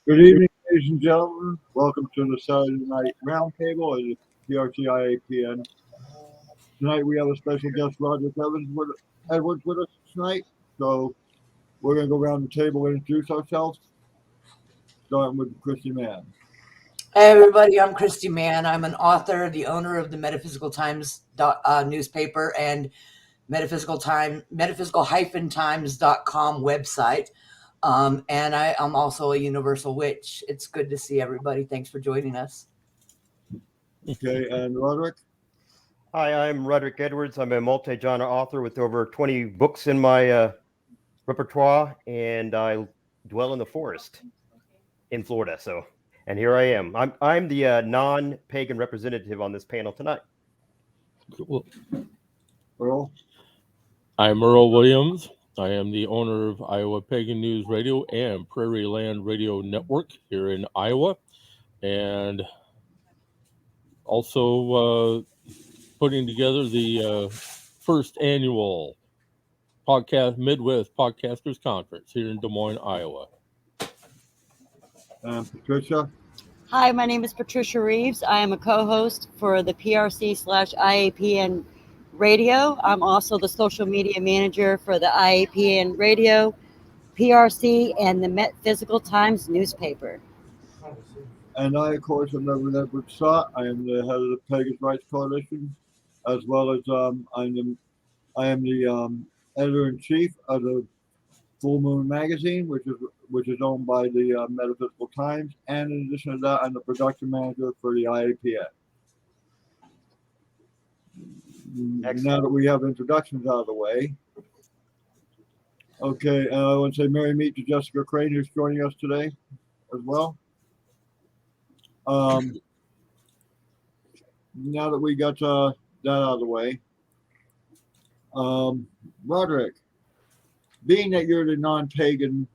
Good evening, ladies and gentlemen. Welcome to the Saturday Night Roundtable at the PRC IAPN. Tonight we have a special guest, Roderick Edwards, with us tonight. So we're going to go around the table and introduce ourselves, starting with Christy Mann. Hey everybody, I'm Christy Mann. I'm an author, the owner of the Metaphysical Times newspaper and metaphysical-times.com website. And I'm also a universal witch. It's good to see everybody. Thanks for joining us. Okay, and Roderick? Hi, I'm Roderick Edwards. I'm a multi-genre author with over 20 books in my repertoire, and I dwell in the forest in Florida. And here I am. I'm the non-pagan representative on this panel tonight. Cool. Earl? I'm Earl Williams. I am the owner of Iowa Pagan News Radio and Prarieland Radio Network here in Iowa, and also putting together the first annual Midwest Podcasters Conference here in Des Moines, Iowa. Patricia? Hi, my name is Patricia Reeves. I am a co-host for the PRC/IAPN Radio. I'm also the social media manager for the IAPN Radio, PRC, and the Metaphysical Times newspaper. And I, of course, am Reverend Edward Sott. I am the head of the Pagan Rights Coalition, as well as I am the editor-in-chief of the Full Moon magazine, which is owned by the Metaphysical Times, and in addition to that, I'm the production manager for the IAPN. Excellent. Now that we have introductions out of the way, okay, I want to say merry meet to Jessica Crane, who's joining us today as well. Now that we got that out of the way, Roderick, being that you're the non-pagan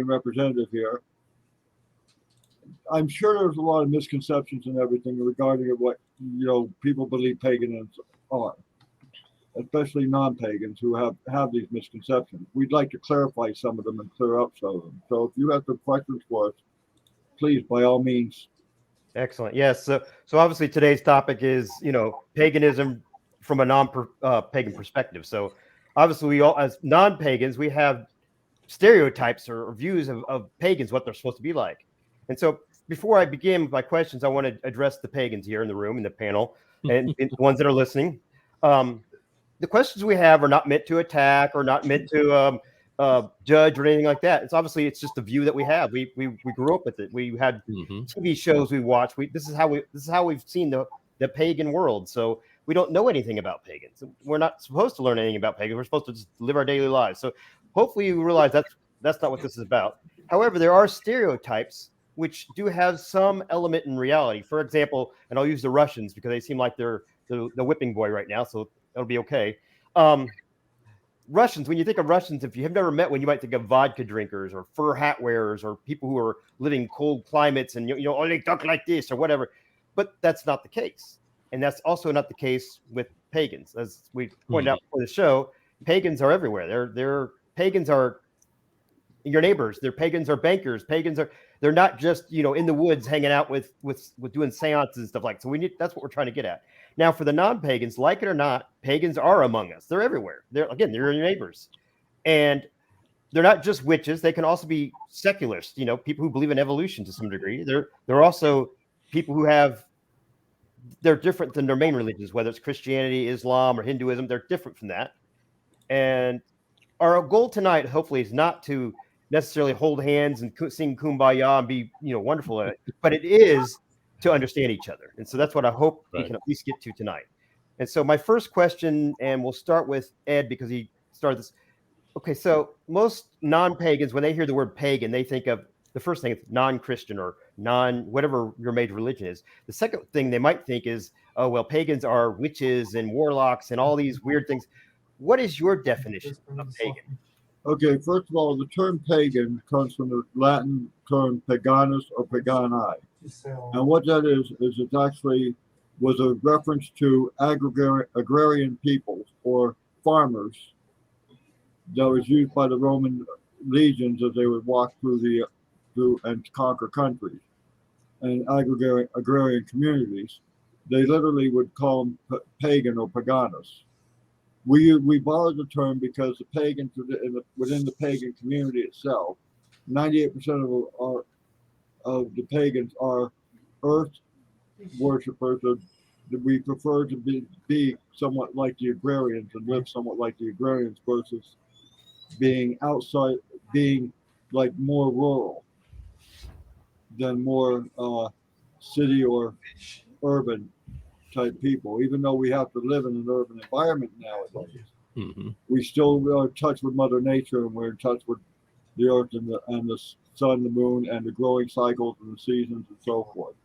representative here, I'm sure there's a lot of misconceptions and everything regarding what people believe paganism are, especially non-pagans who have these misconceptions. We'd like to clarify some of them and clear up some of them. So if you have some questions for us, please, by all means. Excellent. Yes. So obviously today's topic is paganism from a non-pagan perspective. So obviously we all, as non-pagans, we have stereotypes or views of pagans, what they're supposed to be like. And so before I begin with my questions, I want to address the pagans here in the room, in the panel, and the ones that are listening. The questions we have are not meant to attack or not meant to judge or anything like that. It's just a view that we have. We grew up with it. We had TV shows we watched. This is how we've seen the pagan world. So we don't know anything about pagans. We're not supposed to learn anything about pagans. We're supposed to just live our daily lives. So hopefully you realize that's not what this is about. However, there are stereotypes which do have some element in reality. For example, and I'll use the Russians because they seem like they're the whipping boy right now, so it'll be okay. Russians, when you think of Russians, if you have never met one, you might think of vodka drinkers or fur hat wearers or people who are living in cold climates and oh, they talk like this or whatever. But that's not the case. And that's also not the case with pagans. As we pointed out before the show, pagans are everywhere. They're pagans are your neighbors. Their pagans are bankers. They're not just in the woods hanging out with doing seances and stuff like that. So that's what we're trying to get at. Now, for the non-pagans, like it or not, pagans are among us. They're everywhere. They're your neighbors, and they're not just witches. They can also be secularists. People who believe in evolution to some degree. They're also people who they're different than their main religions, whether it's Christianity, Islam, or Hinduism. They're different from that. And our goal tonight, hopefully, is not to necessarily hold hands and sing Kumbaya and be, wonderful at it, but it is to understand each other. And so that's what I hope we can at least get to tonight. And so my first question, and we'll start with Ed because he started this. Okay, so most non-pagans, when they hear the word pagan, they think of the first thing, non-Christian or whatever your major religion is. The second thing they might think is, oh, well, pagans are witches and warlocks and all these weird things. What is your definition of pagan? Okay, first of all, the term pagan comes from the Latin term paganus or pagani. And what that is it actually was a reference to agrarian peoples or farmers that was used by the Roman legions as they would walk through and conquer countries and agrarian communities. They literally would call them pagan or paganus. We borrowed the term because the pagans within the pagan community itself, 98% of the pagans are earth worshippers. We prefer to be somewhat like the agrarians and live somewhat like the agrarians versus being outside, being like more rural than more city or urban type people. Even though we have to live in an urban environment nowadays, we still are in touch with Mother Nature, and we're in touch with the earth and the sun, the moon, and the growing cycles and the seasons and so forth.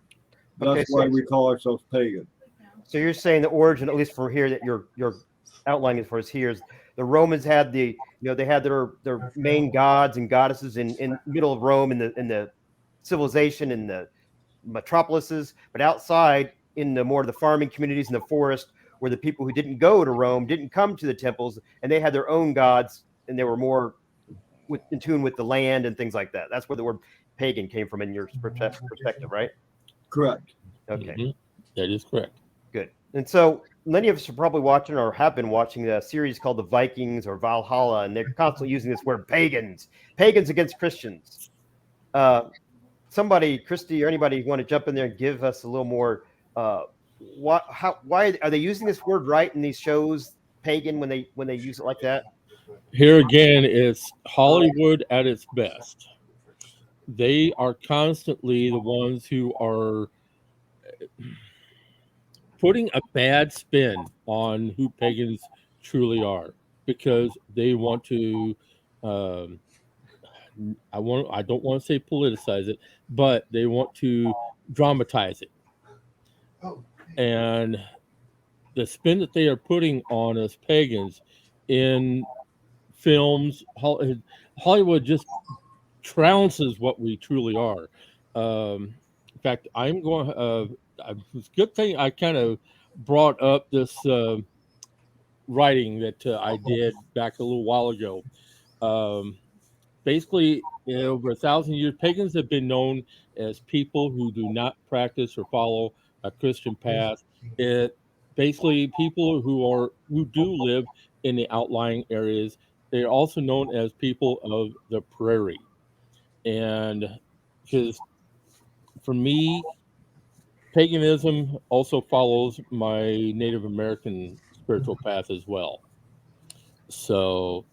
That's why we call ourselves pagan. So you're saying the origin, at least for here, that you're outlining for us here, is the Romans had they had their main gods and goddesses in middle of Rome in the civilization in the metropolises, but outside in the farming communities in the forest, where the people who didn't go to Rome didn't come to the temples, and they had their own gods, and they were more in tune with the land and things like that. That's where the word pagan came from in your perspective, right? Correct. Okay. That is correct. Good. And so many of us are probably watching or have been watching a series called The Vikings or Valhalla, and they're constantly using this word pagans against Christians. Somebody, Christy or anybody, want to jump in there and give us a little more? Why are they using this word right in these shows, pagan, when they use it like that? Here again, it's Hollywood at its best. They are constantly the ones who are putting a bad spin on who pagans truly are, because they want to I don't want to say politicize it, but they want to dramatize it. And the spin that they are putting on us pagans in films, Hollywood just trounces what we truly are. In fact, it's a good thing I kind of brought up this writing that I did back a little while ago. Basically, over 1,000 years, pagans have been known as people who do not practice or follow a Christian path. Basically people who do live in the outlying areas. They are also known as people of the prairie. And because for me, paganism also follows my Native American spiritual path as well. So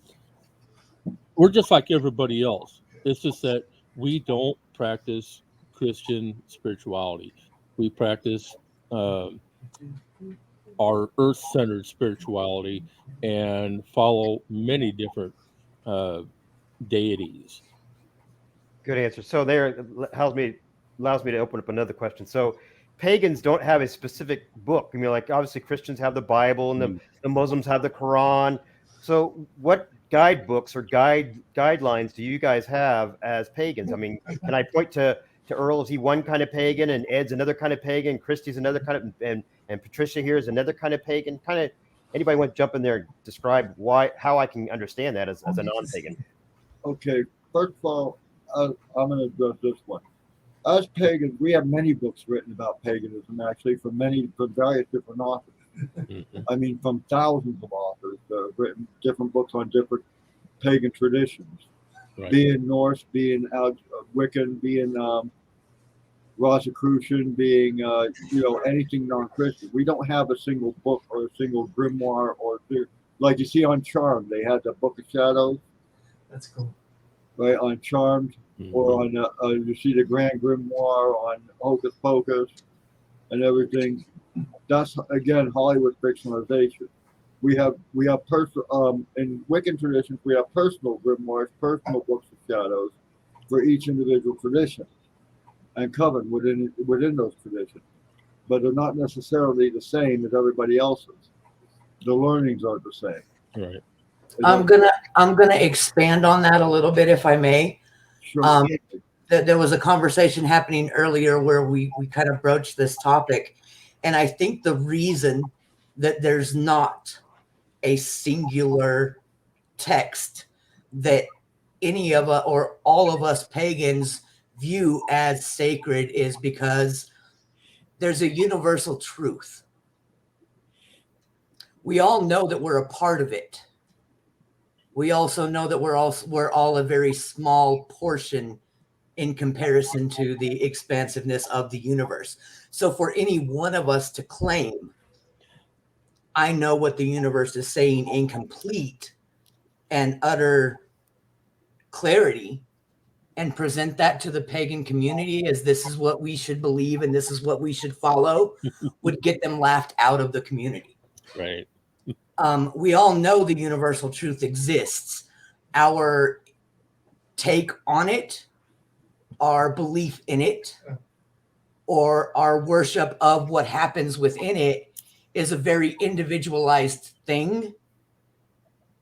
we're just like everybody else. It's just that we don't practice Christian spirituality. We practice our earth-centered spirituality and follow many different deities. Good answer. So there allows me to open up another question. So pagans don't have a specific book. I mean, like obviously Christians have the Bible and the Muslims have the Quran. So what guidebooks or guidelines do you guys have as pagans? I mean, can I point to Earl? Is he one kind of pagan, and Ed's another kind of pagan, Christy's another kind of, and Patricia here is another kind of pagan? Kind of anybody want to jump in there and describe how I can understand that as a non-pagan? Okay, first of all, I'm going to address this one. As pagans, we have many books written about paganism, actually, from various different authors. I mean, from thousands of authors that have written different books on different pagan traditions, right. Being Norse, being Wiccan, being Rosicrucian, being anything non-Christian. We don't have a single book or a single grimoire or like you see on Charmed. They had the Book of Shadows. That's cool. Right on Charmed, or on you see the Grand Grimoire on Hocus Pocus and everything. That's again Hollywood fictionalization. We have personal in Wiccan traditions. We have personal grimoires, personal books of shadows for each individual tradition, and coven within those traditions. But they're not necessarily the same as everybody else's. The learnings are the same. Right. I'm gonna expand on that a little bit, if I may. Sure. There was a conversation happening earlier where we kind of broached this topic, and I think the reason that there's not a singular text that any of us or all of us pagans view as sacred is because there's a universal truth. We all know that we're a part of it. We also know that we're all a very small portion in comparison to the expansiveness of the universe. So for any one of us to claim, I know what the universe is saying in complete and utter clarity, and present that to the pagan community as this is what we should believe and this is what we should follow, would get them laughed out of the community. Right. We all know the universal truth exists. Our take on it, our belief in it, or our worship of what happens within it is a very individualized thing.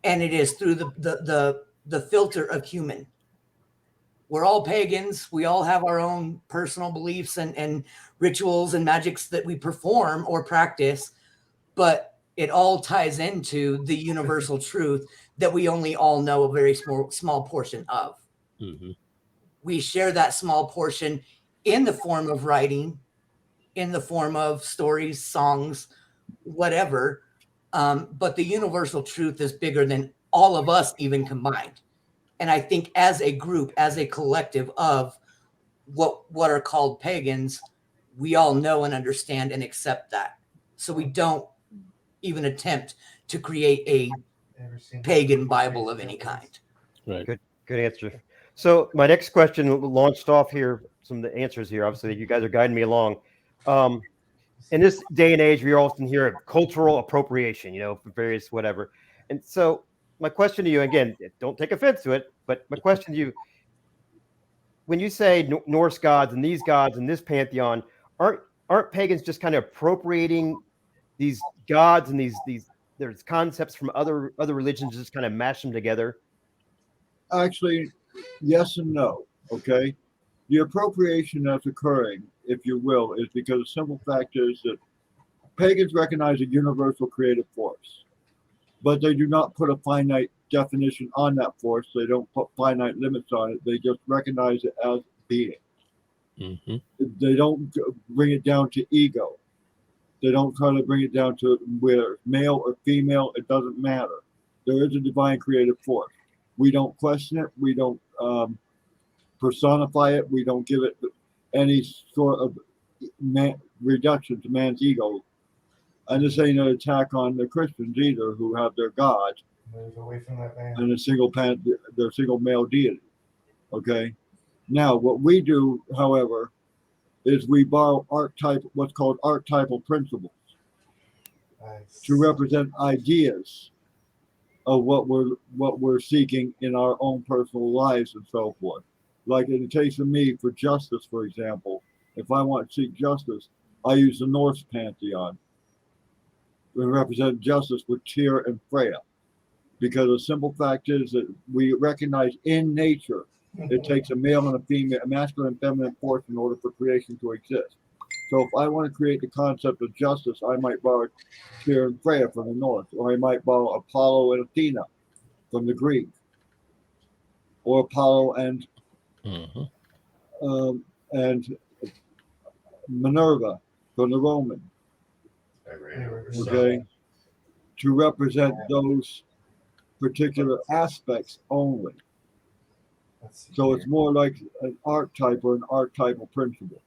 And it is through the filter of human. We're all pagans. We all have our own personal beliefs and rituals and magics that we perform or practice, but it all ties into the universal truth that we only all know a very small portion of. Mm-hmm. We share that small portion in the form of writing, in the form of stories, songs, whatever. But the universal truth is bigger than all of us even combined. And I think as a group, as a collective of what are called pagans, we all know and understand and accept that. So we don't even attempt to create a pagan Bible of any kind. Right. Good answer. So my next question launched off here, some of the answers here. Obviously, you guys are guiding me along. In this day and age, we often hear of cultural appropriation, for various whatever. And so my question to you, again, don't take offense to it, but my question to you, when you say Norse gods and this pantheon, aren't pagans just kind of appropriating these gods and these there's concepts from other religions, just kind of mash them together? Actually, yes and no. Okay, the appropriation that's occurring, if you will, is because the simple fact is that pagans recognize a universal creative force, but they do not put a finite definition on that force. They don't put finite limits on it. They just recognize it as being. Mm-hmm. They don't bring it down to ego. They don't try to bring it down to whether male or female. It doesn't matter. There is a divine creative force. We don't question it. We don't personify it. We don't give it any sort of reduction to man's ego. And this ain't an attack on the Christians either, who have their God and their single male deity. Okay. Now, what we do, however, is we borrow what's called archetypal principles to represent ideas of what we're seeking in our own personal lives and so forth. Like in the case of me, for justice, for example, if I want to seek justice, I use the Norse pantheon to represent justice with Tyr and Freya, because the simple fact is that we recognize in nature it takes a male and a female, a masculine and feminine force in order for creation to exist. So if I want to create the concept of justice, I might borrow Tyr and Freya from the North, or I might borrow Apollo and Athena from the Greek, or Apollo and Minerva from the Roman. Okay, to represent those particular aspects only. So it's more like an archetype or an archetypal principle.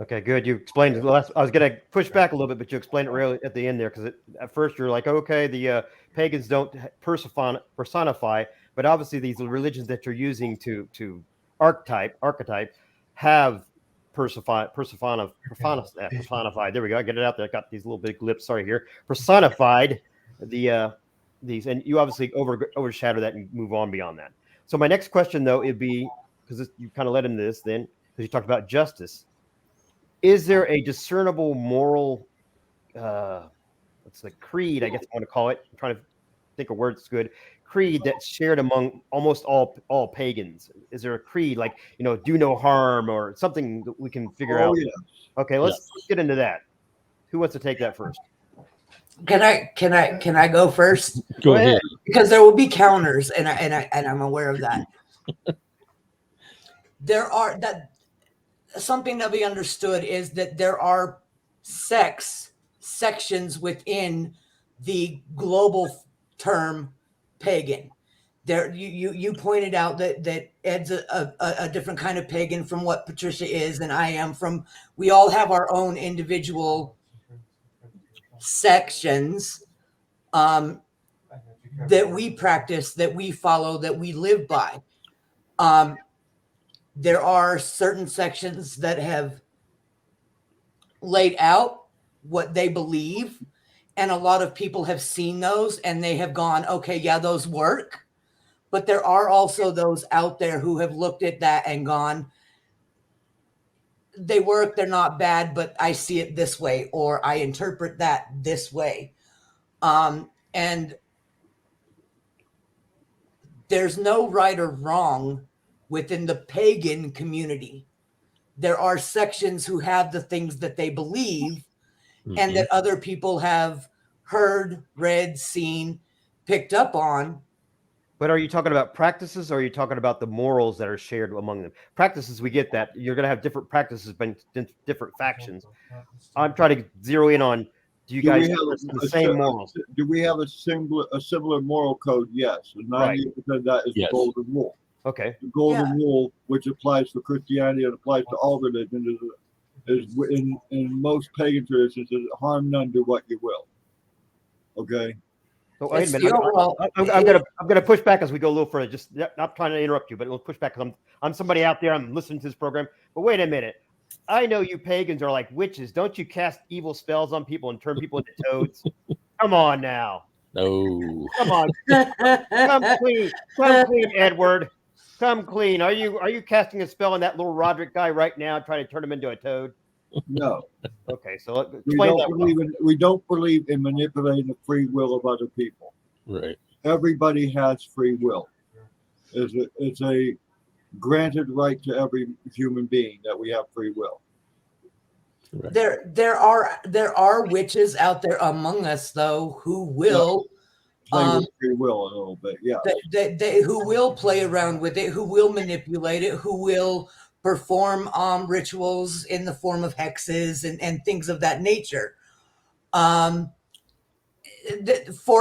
Okay, good. You explained it. I was going to push back a little bit, but you explained it really at the end there, because at first you're like, okay, the pagans don't personify, but obviously these religions that you're using to archetype have personified. There we go. I get it out there. I got these little big lips. Sorry here. Personified these, and you obviously overshadow that and move on beyond that. So my next question, though, it'd be, because you kind of led into this then, because you talked about justice. Is there a discernible moral, what's the creed, I guess I want to call it? I'm trying to think of words good. Creed that's shared among almost all pagans. Is there a creed like, do no harm or something that we can figure out? Yes. Okay, let's get into that. Who wants to take that first? Can I go first? Go ahead. Because there will be counters, and I'm aware of that. There are that something to be understood is that there are sections within the global term pagan. There, you pointed out that Ed's a different kind of pagan from what Patricia is, and I am from. We all have our own individual sections that we practice, that we follow, that we live by. There are certain sections that have laid out what they believe, and a lot of people have seen those and they have gone, okay, yeah, those work. But there are also those out there who have looked at that and gone, they work, they're not bad, but I see it this way, or I interpret that this way. And there's no right or wrong within the pagan community. There are sections who have the things that they believe, and that other people have heard, read, seen, picked up on. But are you talking about practices, or are you talking about the morals that are shared among them? Practices, we get that. You're going to have different practices by different factions. I'm trying to zero in on, do you guys have the same morals? Do we have a similar moral code? Yes. And 90% of that is the golden rule. Okay. The golden rule, which applies to Christianity and applies to all religions, is in most pagan traditions, is harm none, do what you will. Okay. So wait a minute. I'm gonna push back as we go a little further. Just not trying to interrupt you, but we'll push back because I'm somebody out there. I'm listening to this program. But wait a minute. I know you pagans are like witches. Don't you cast evil spells on people and turn people into toads? Come on now. No. Come on. Come clean. Come clean, Edward. Come clean. Are you casting a spell on that little Roderick guy right now, trying to turn him into a toad? No. Okay, so we don't believe in manipulating the free will of other people. Right. Everybody has free will. It's a granted right to every human being that we have free will. Right. There are witches out there among us, though, who will play with free will a little bit. Yeah. They who will play around with it, who will manipulate it, who will perform rituals in the form of hexes and things of that nature. For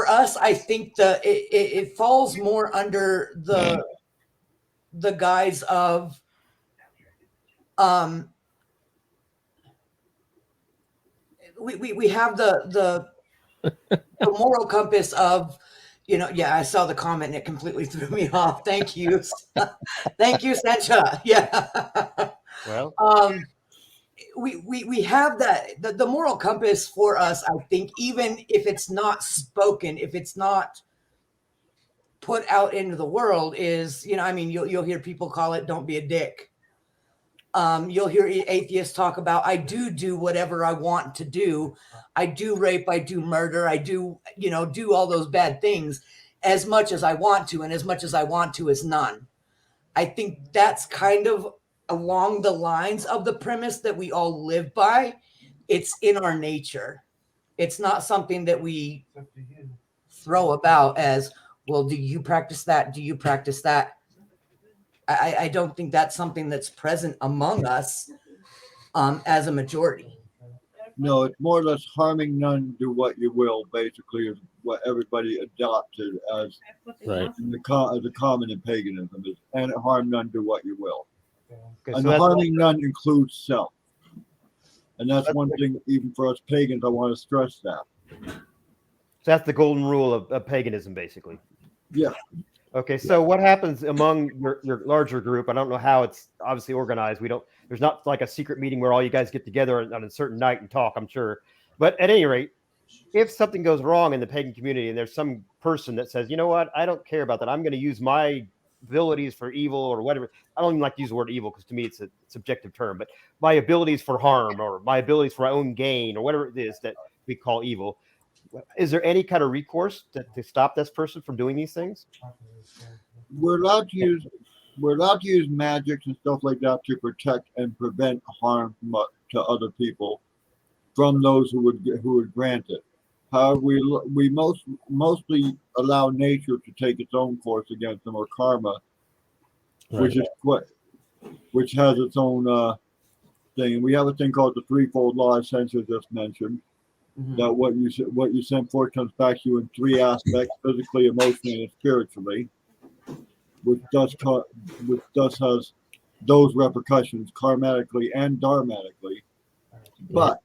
us, I think it falls more under the guise of we have the moral compass of, I saw the comment and it completely threw me off. Thank you. Thank you, Sancha. Yeah. Well, we have that, the moral compass for us, I think, even if it's not spoken, if it's not put out into the world, is, you'll hear people call it, don't be a dick. You'll hear atheists talk about, I do whatever I want to do. I do rape, I do murder, I do all those bad things as much as I want to, and as much as I want to is none. I think that's kind of along the lines of the premise that we all live by. It's in our nature. It's not something that we throw about as, well, do you practice that? Do you practice that? I don't think that's something that's present among us as a majority. No, it's more or less harming none, do what you will, basically, is what everybody adopted as the common in paganism, is, and harm none, do what you will. Okay, and so harming none includes self. And that's one thing, even for us pagans, I want to stress that. So that's the golden rule of paganism, basically. Yeah. Okay, so what happens among your larger group? I don't know how it's obviously organized. There's not like a secret meeting where all you guys get together on a certain night and talk, I'm sure. But at any rate, if something goes wrong in the pagan community and there's some person that says, you know what, I don't care about that. I'm going to use my abilities for evil or whatever. I don't even like to use the word evil because to me it's a subjective term, but my abilities for harm or my abilities for my own gain or whatever it is that we call evil. Is there any kind of recourse to stop this person from doing these things? We're allowed to use magics and stuff like that to protect and prevent harm to other people from those who would grant it. However, we mostly allow nature to take its own course against them, or karma, which is which has its own thing. And we have a thing called the threefold law, essentially just mentioned. Mhm. That what you send forth comes back to you in three aspects: physically, emotionally, and spiritually, which does has those repercussions karmatically and dharmatically. But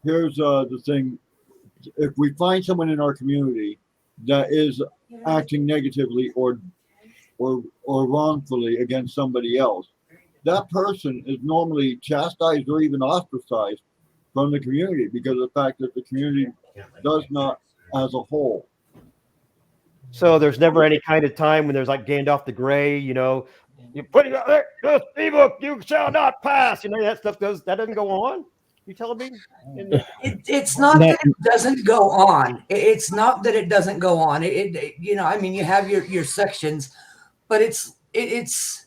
here's the thing: if we find someone in our community that is acting negatively or wrongfully against somebody else, that person is normally chastised or even ostracized from the community because of the fact that the community does not, as a whole. So there's never any kind of time when there's like Gandalf the Grey, you know, you put it out there, this ebook, you shall not pass. You know, that stuff that doesn't go on. You telling me? It's not that it doesn't go on. It's not that it doesn't go on. You know, I mean, you have your sections, but it's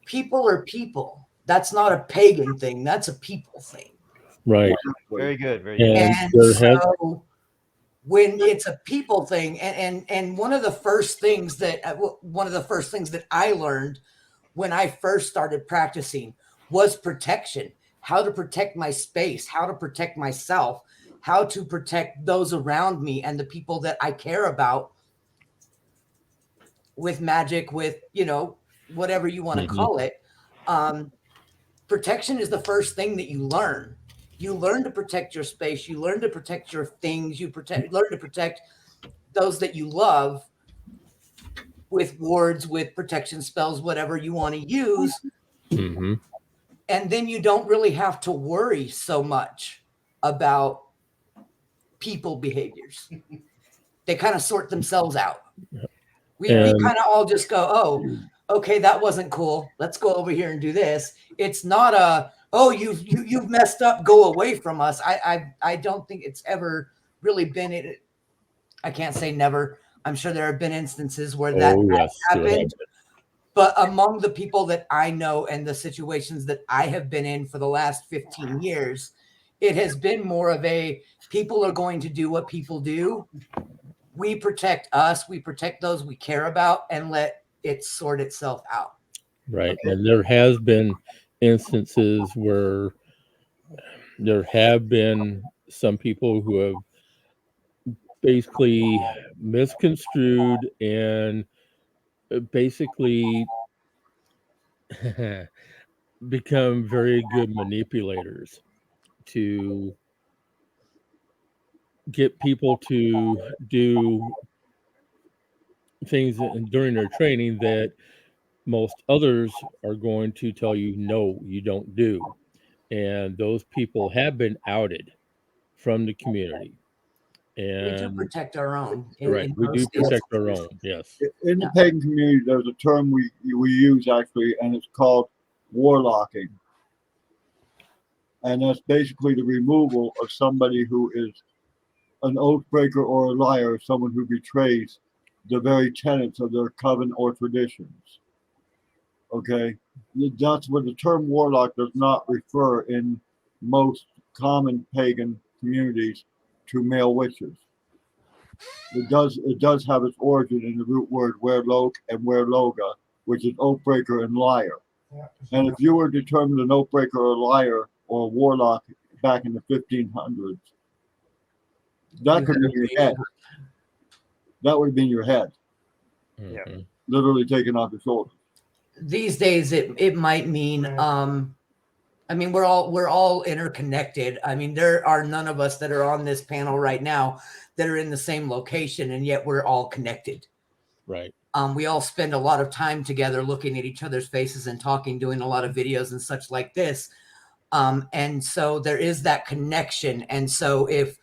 people are people. That's not a pagan thing. That's a people thing. Right. Very good. Very good. And so when it's a people thing, and one of the first things that I learned when I first started practicing was protection. How to protect my space, how to protect myself, how to protect those around me and the people that I care about with magic, with, you know, whatever you want to call it. Protection is the first thing that you learn. You learn to protect your space. You learn to protect your things. You learn to protect those that you love with wards, with protection spells, whatever you want to use. Mm-hmm. And then you don't really have to worry so much about people behaviors. They kind of sort themselves out. We kind of all just go, oh, okay, that wasn't cool. Let's go over here and do this. It's not you've messed up, go away from us. I don't think it's ever really been it. I can't say never. I'm sure there have been instances where that happened. But among the people that I know and the situations that I have been in for the last 15 years, it has been more of a people are going to do what people do. We protect us. We protect those we care about and let it sort itself out. Right. And there has been instances where there have been some people who have basically misconstrued and basically become very good manipulators to get people to do things during their training that most others are going to tell you, no, you don't do. And those people have been outed from the community. And we do protect our own. We do protect our own. Yes. In the pagan community, there's a term we use actually, and it's called warlocking. And that's basically the removal of somebody who is an oath breaker or a liar, someone who betrays the very tenets of their coven or traditions. Okay? That's where the term warlock does not refer in most common pagan communities to male witches. It does have its origin in the root word werelok and werloga, which is oath breaker and liar. And if you were determined an oath breaker or a liar or a warlock back in the 1500s, that could be your head. That would have been your head. Mm-hmm. Literally taken off your shoulders. These days it might mean I mean we're all interconnected. I mean there are none of us that are on this panel right now that are in the same location, and yet we're all connected. Right. We all spend a lot of time together looking at each other's faces and talking, doing a lot of videos and such like this. And so there is that connection. And so if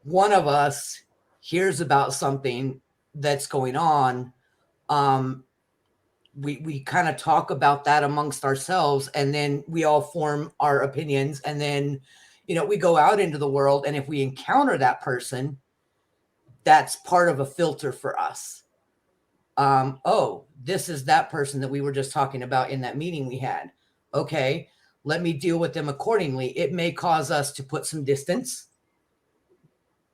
one of us hears about something that's going on, we kind of talk about that amongst ourselves, and then we all form our opinions, and then, you know, we go out into the world, and if we encounter that person, that's part of a filter for us. Oh, this is that person that we were just talking about in that meeting we had. Okay, let me deal with them accordingly. It may cause us to put some distance.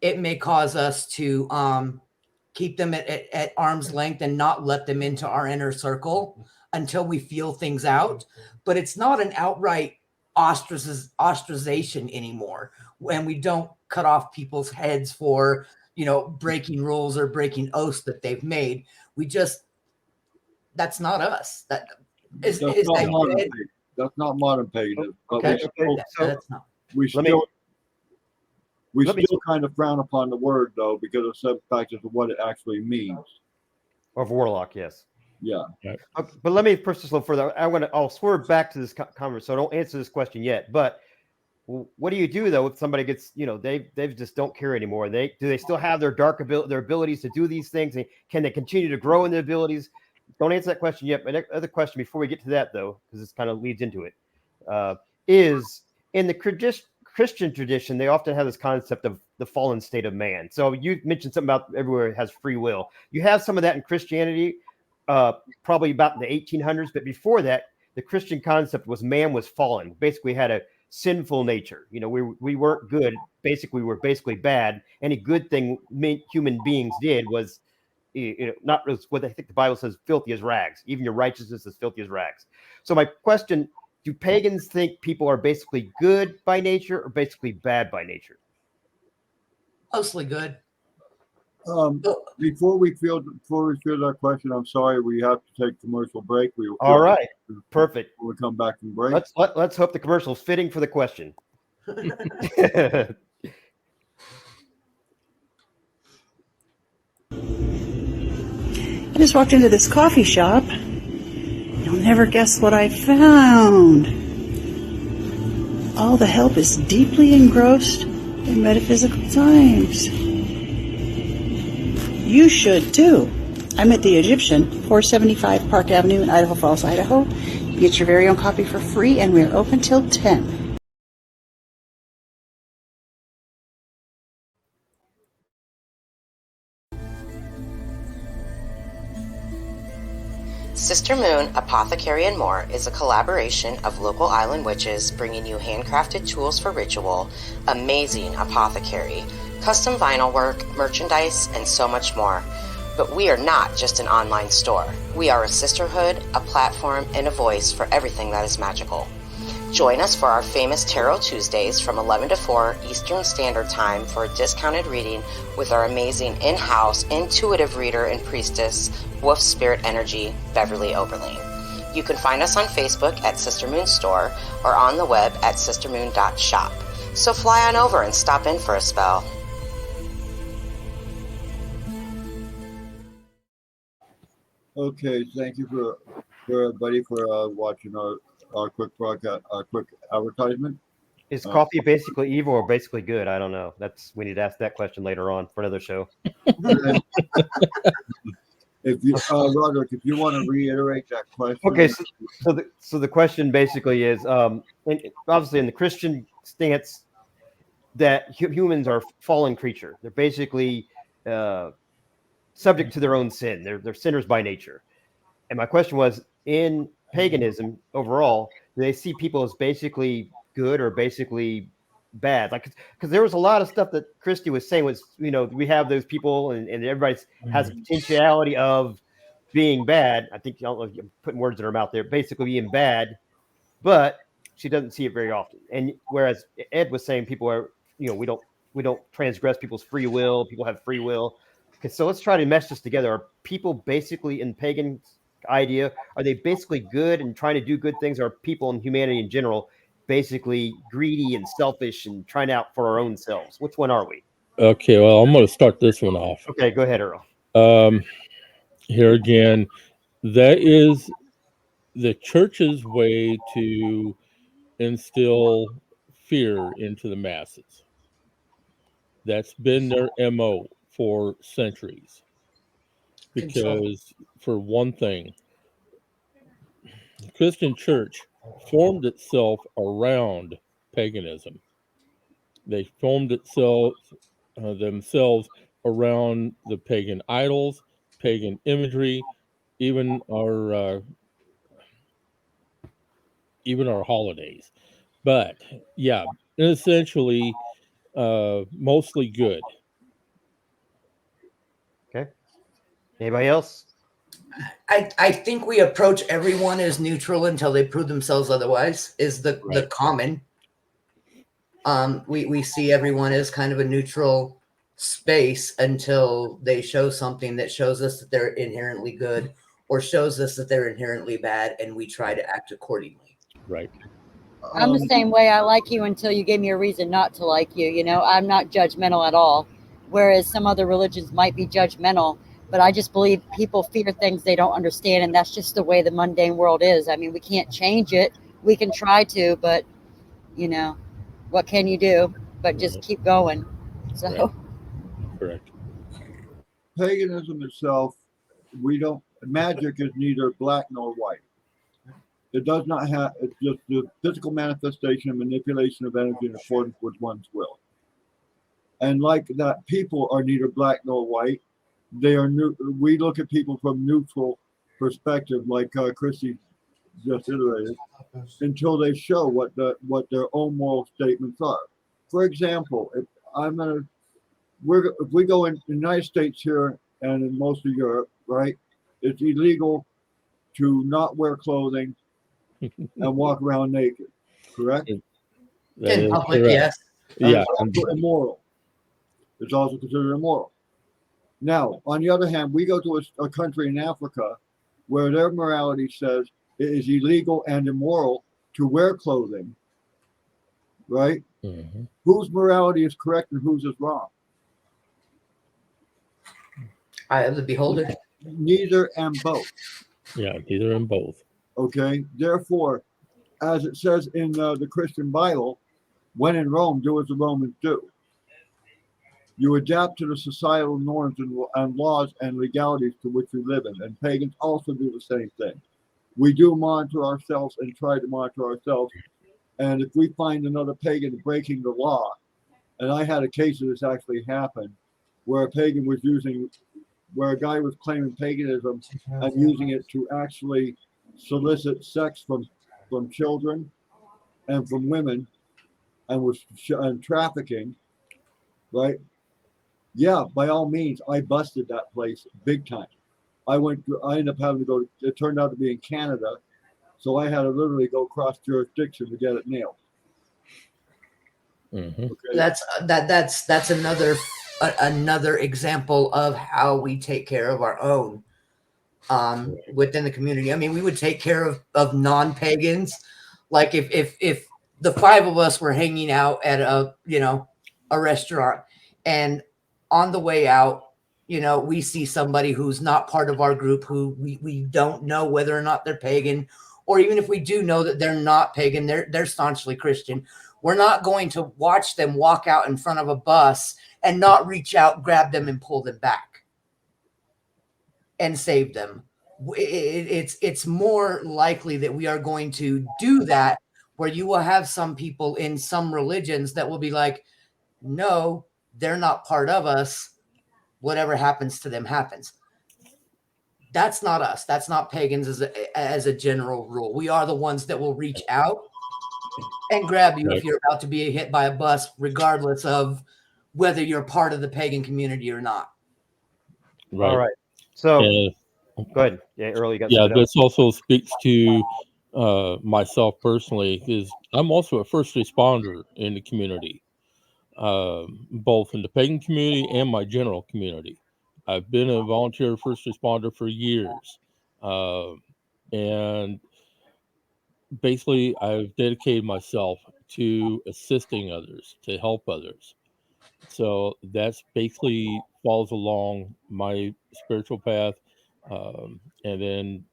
it may cause us to keep them at arm's length and not let them into our inner circle until we feel things out. But it's not an outright ostracization anymore when we don't cut off people's heads for, breaking rules or breaking oaths that they've made. That's not us. That's not modern paganism. But Okay. we still kind of frown upon the word, though, because of some factors of what it actually means. Of warlock, yes. Yeah. But let me push this a little further. I'll swerve back to this conversation, so I don't answer this question yet. But what do you do though if somebody gets, they just don't care anymore? Do they still have their their abilities to do these things? And can they continue to grow in their abilities? Don't answer that question yet. My other question before we get to that, though, because this kind of leads into it, is in the Christian tradition, they often have this concept of the fallen state of man. So you mentioned something about everywhere has free will. You have some of that in Christianity, probably about in the 1800s. But before that, the Christian concept was man was fallen. Basically, had a sinful nature. We weren't good. Basically, we were basically bad. Any good thing human beings did was, not what I think the Bible says, filthy as rags. Even your righteousness is filthy as rags. So my question, do pagans think people are basically good by nature or basically bad by nature? Mostly good. Before we field that question, I'm sorry, we have to take commercial break. All right, perfect. We'll come back from break. Let's hope the commercial is fitting for the question. I just walked into this coffee shop. You'll never guess what I found. All the help is deeply engrossed in Metaphysical Times. You should too. I'm at the Egyptian, 475 Park Avenue in Idaho Falls, Idaho. You get your very own copy for free, and we're open till 10. Sister Moon, Apothecary and More is a collaboration of local island witches bringing you handcrafted tools for ritual, amazing apothecary, custom vinyl work, merchandise, and so much more. But we are not just an online store. We are a sisterhood, a platform, and a voice for everything that is magical. Join us for our famous Tarot Tuesdays from 11 to 4 Eastern Standard Time for a discounted reading with our amazing in-house intuitive reader and priestess, Wolf Spirit Energy, Beverly Oberling. You can find us on Facebook at Sister Moon Store or on the web at sistermoon.shop. So fly on over and stop in for a spell. Okay, thank you for everybody for watching our quick broadcast, our quick advertisement. Is coffee basically evil or basically good? I don't know. We need to ask that question later on for another show. If you, Roderick, if you want to reiterate that question. Okay, so the question basically is, obviously in the Christian stance, that humans are fallen creature. They're basically subject to their own sin. They're sinners by nature. And my question was, in paganism overall, do they see people as basically good or basically bad? Like, because there was a lot of stuff that Christy was saying was, we have those people and everybody has a potentiality of being bad. I think, I don't know if I'm putting words in her mouth there, basically being bad, but she doesn't see it very often. And whereas Ed was saying people are, we don't transgress people's free will. People have free will. Okay, so let's try to mesh this together. Are people basically in pagan idea, are they basically good and trying to do good things? Or are people in humanity in general basically greedy and selfish and trying out for our own selves? Which one are we? Okay, well, I'm going to start this one off. Okay, go ahead, Earl. Here again, that is the church's way to instill fear into the masses. That's been their MO for centuries. Because, for one thing, the Christian church formed itself around paganism. They formed themselves around the pagan idols, pagan imagery, even our holidays. But yeah, essentially, mostly good. Anybody else? I think we approach everyone as neutral until they prove themselves otherwise, is the common. We see everyone as kind of a neutral space until they show something that shows us that they're inherently good or shows us that they're inherently bad, and we try to act accordingly. Right. I'm the same way. I like you until you gave me a reason not to like you. You know, I'm not judgmental at all. Whereas some other religions might be judgmental, but I just believe people fear things they don't understand. And that's just the way the mundane world is. I mean, we can't change it. We can try to, but you know, what can you do? But just keep going. So. Right. Correct. Paganism itself, magic is neither black nor white. It does not have, it's just the physical manifestation and manipulation of energy in accordance with one's will. And like that, people are neither black nor white. They are we look at people from neutral perspective, like Christy just iterated, until they show what their own moral statements are. For example, if we go in the United States here and in most of Europe, right? It's illegal to not wear clothing and walk around naked, correct? In public, yes. And Yeah. it's also immoral. It's also considered immoral. Now, on the other hand, we go to a country in Africa where their morality says it is illegal and immoral to wear clothing, right? Mm-hmm. Whose morality is correct and whose is wrong? I am the beholder. Neither and both. Yeah, neither and both. Okay, therefore, as it says in the Christian Bible, when in Rome, do as the Romans do. You adapt to the societal norms and laws and legalities to which we live in. And pagans also do the same thing. We do monitor ourselves and try to monitor ourselves. And if we find another pagan breaking the law, and I had a case of this actually happen, where a pagan was where a guy was claiming paganism and using it to actually solicit sex from children and from women, and was trafficking, right? Yeah, by all means, I busted that place big time. I ended up having to go. It turned out to be in Canada, so I had to literally go cross jurisdiction to get it nailed. Mm-hmm. Okay. That's another example of how we take care of our own within the community. I mean, we would take care of non-pagans. Like if the five of us were hanging out at a restaurant, and on the way out, we see somebody who's not part of our group, who we don't know whether or not they're pagan, or even if we do know that they're not pagan, they're staunchly Christian. We're not going to watch them walk out in front of a bus and not reach out, grab them, and pull them back and save them. It's more likely that we are going to do that, where you will have some people in some religions that will be like, no, they're not part of us. Whatever happens to them happens. That's not us. That's not pagans as a general rule. We are the ones that will reach out and grab you if you're about to be hit by a bus, regardless of whether you're part of the pagan community or not. Right. All right. So go ahead. Yeah, Earl, you got something else? This also speaks to myself personally, because I'm also a first responder in the community, both in the pagan community and my general community. I've been a volunteer first responder for years, and basically I've dedicated myself to assisting others, to help others. So that's basically falls along my spiritual path, and then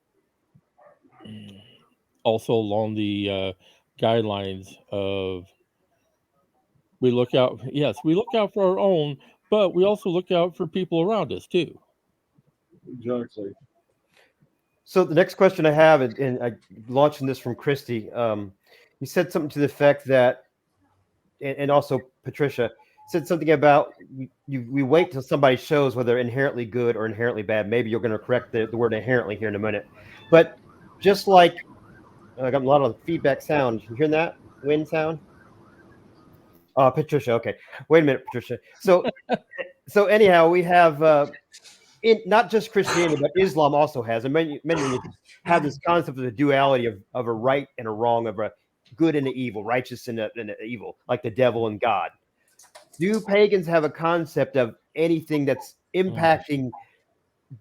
also along the guidelines of we look out for our own, but we also look out for people around us too. Exactly. So the next question I have, and I launching this from Christy, you said something to the effect that, and also Patricia said something about we wait till somebody shows whether they're inherently good or inherently bad. Maybe you're going to correct the word inherently here in a minute. But just like I got a lot of feedback sound. You hearing that wind sound? Patricia. Okay. Wait a minute, Patricia. So anyhow, we have not just Christianity, but Islam also has, and many religions have this concept of the duality of a right and a wrong, of a good and an evil, righteous and an evil, like the devil and God. Do pagans have a concept of anything that's impacting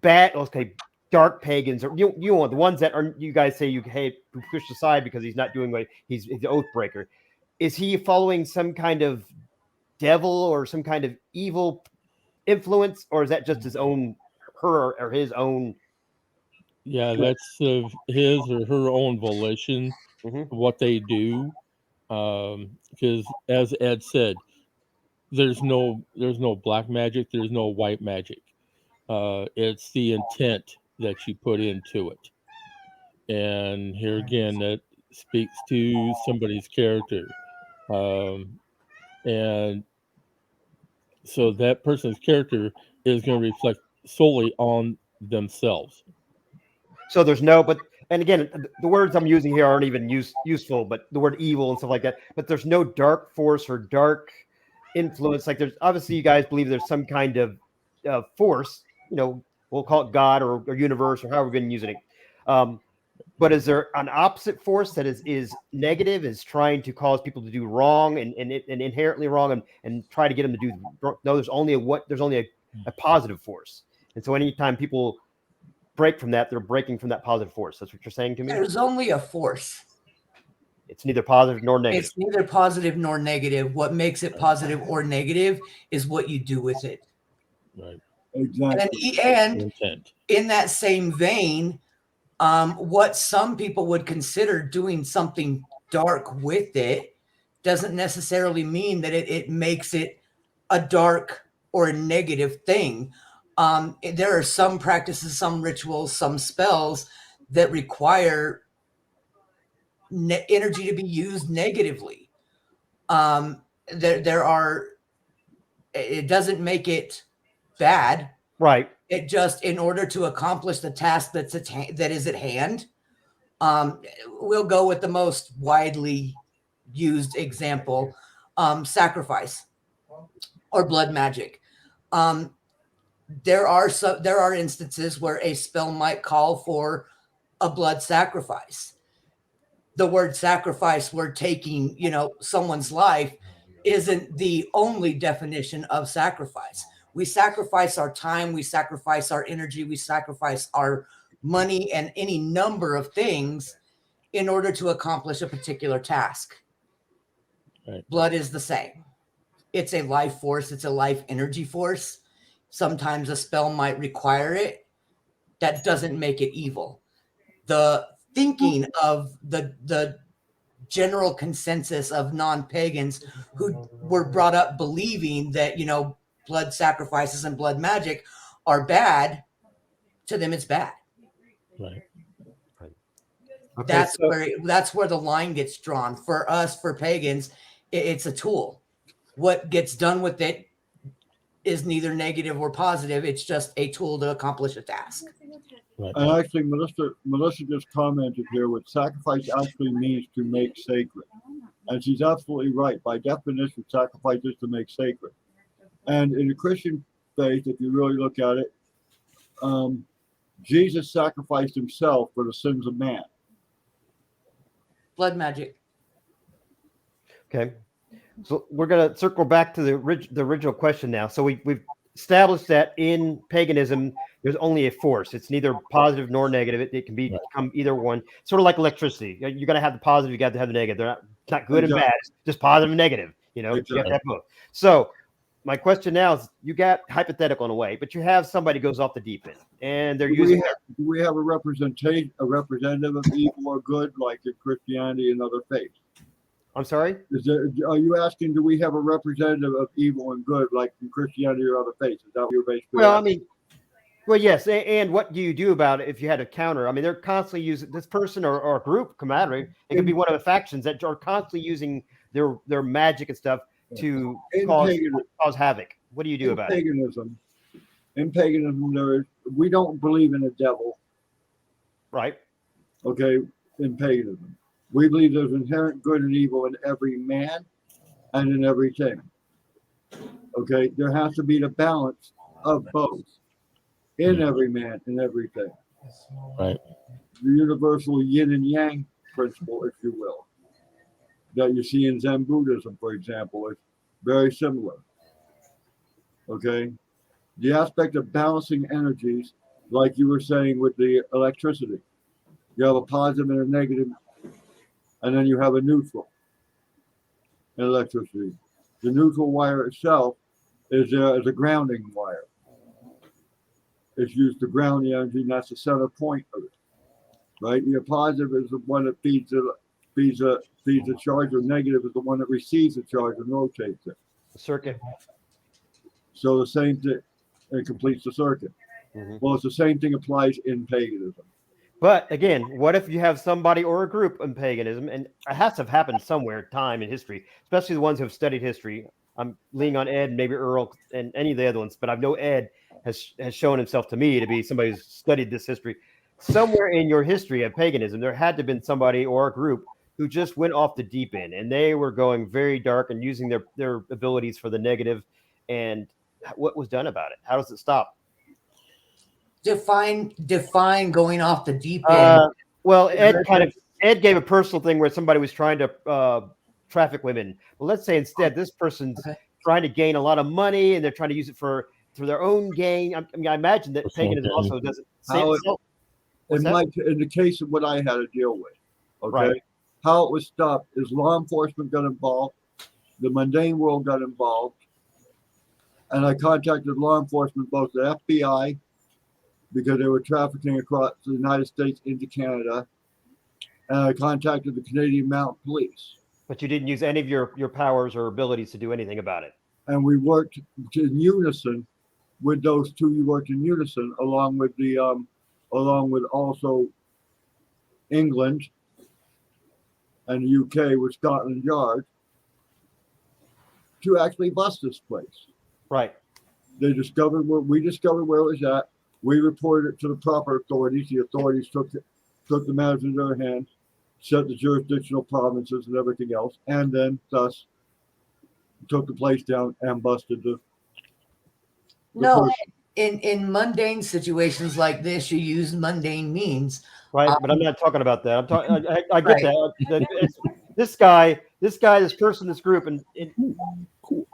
bad, okay, dark pagans, or you want the ones that are, you guys say you push aside because he's not doing what he's the oath breaker? Is he following some kind of devil or some kind of evil influence, or is that just his own, his own? Yeah, that's his or her own volition, what they do. Because as Ed said, there's no black magic, there's no white magic. It's the intent that you put into it. And here again, that speaks to somebody's character. And so that person's character is going to reflect solely on themselves. So there's no, and again, the words I'm using here aren't even useful, but the word evil and stuff like that. But there's no dark force or dark influence. Like, there's obviously, you guys believe there's some kind of force, we'll call it God or universe or however we've been using it. But is there an opposite force that is negative, is trying to cause people to do wrong and inherently wrong and try to get them to do no? There's only a positive force. And so anytime people break from that, they're breaking from that positive force. That's what you're saying to me? There's only a force. It's neither positive nor negative. It's neither positive nor negative. What makes it positive or negative is what you do with it. Right. Exactly. And in that same vein, what some people would consider doing something dark with it doesn't necessarily mean that it makes it a dark or a negative thing. There are some practices, some rituals, some spells that require energy to be used negatively. There are, it doesn't make it bad. Right. It just, in order to accomplish the task that is at hand, we'll go with the most widely used example, sacrifice or blood magic. There are instances where a spell might call for a blood sacrifice. The word sacrifice, we're taking, someone's life, isn't the only definition of sacrifice. We sacrifice our time, we sacrifice our energy, we sacrifice our money and any number of things in order to accomplish a particular task. Right. Blood is the same. It's a life force, it's a life energy force. Sometimes a spell might require it. That doesn't make it evil. The thinking of the general consensus of non-pagans who were brought up believing that, blood sacrifices and blood magic are bad, to them it's bad. Right. Okay, That's where the line gets drawn. For us, for pagans, it's a tool. What gets done with it is neither negative or positive. It's just a tool to accomplish a task. Right. And actually, Melissa just commented here, what sacrifice actually means to make sacred. And she's absolutely right. By definition, sacrifice is to make sacred. And in the Christian faith, if you really look at it, Jesus sacrificed himself for the sins of man. Blood magic. Okay. So we're going to circle back to the original question now. So we've established that in paganism, there's only a force. It's neither positive nor negative. It can become either one. Sort of like electricity. You're going to have the positive, you got to have the negative. They're not good and bad. It's just positive and negative. You have to have both. So my question now is, you got hypothetical in a way, but you have somebody goes off the deep end and they're using. Do we have a representative of evil or good, like in Christianity and other faiths? I'm sorry? Are you asking, do we have a representative of evil and good, like in Christianity or other faiths? Is that what you're basically asking? Well, yes. And what do you do about it if you had a counter? I mean, they're constantly using this person or a group, commander. It could be one of the factions that are constantly using their magic and stuff to cause havoc. What do you do about it? In paganism, we don't believe in a devil. Right. Okay, in paganism. We believe there's inherent good and evil in every man and in everything. Okay, there has to be the balance of both. in every man, in everything. Right. The universal yin and yang principle, if you will, that you see in Zen Buddhism, for example, is very similar. Okay? The aspect of balancing energies, like you were saying with the electricity. You have a positive and a negative, and then you have a neutral in electricity. The neutral wire itself is a grounding wire. It's used to ground the energy, and that's the center point of it. Right? Your positive is the one that feeds the charge, or negative is the one that receives the charge and rotates it. The circuit. So the same thing, it completes the circuit. Mm-hmm. Well, it's the same thing applies in paganism. But again, what if you have somebody or a group in paganism, and it has to have happened somewhere, time in history, especially the ones who have studied history. I'm leaning on Ed, maybe Earl, and any of the other ones, but I know Ed has shown himself to me to be somebody who's studied this history. Somewhere in your history of paganism, there had to have been somebody or a group who just went off the deep end, and they were going very dark and using their abilities for the negative. And what was done about it? How does it stop? Define going off the deep end. Well, Ed gave a personal thing where somebody was trying to traffic women. Well, let's say instead this person's trying to gain a lot of money, and they're trying to use it for their own gain. I mean, I imagine that paganism also doesn't. In the case of what I had to deal with, okay, right. How it was stopped is law enforcement got involved, the mundane world got involved, and I contacted law enforcement, both the FBI, because they were trafficking across the United States into Canada, and I contacted the Canadian Mounted Police. But you didn't use any of your powers or abilities to do anything about it. And we worked in unison with those two. You worked in unison along with also England and the UK with Scotland Yard to actually bust this place. Right. We discovered where it was at. We reported it to the proper authorities. The authorities took the matters in their hands, set the jurisdictional provinces and everything else, and then thus took the place down and busted the No, in mundane situations like this, you use mundane means. Right, but I'm not talking about that. I'm talking. I get that. This person, this group, and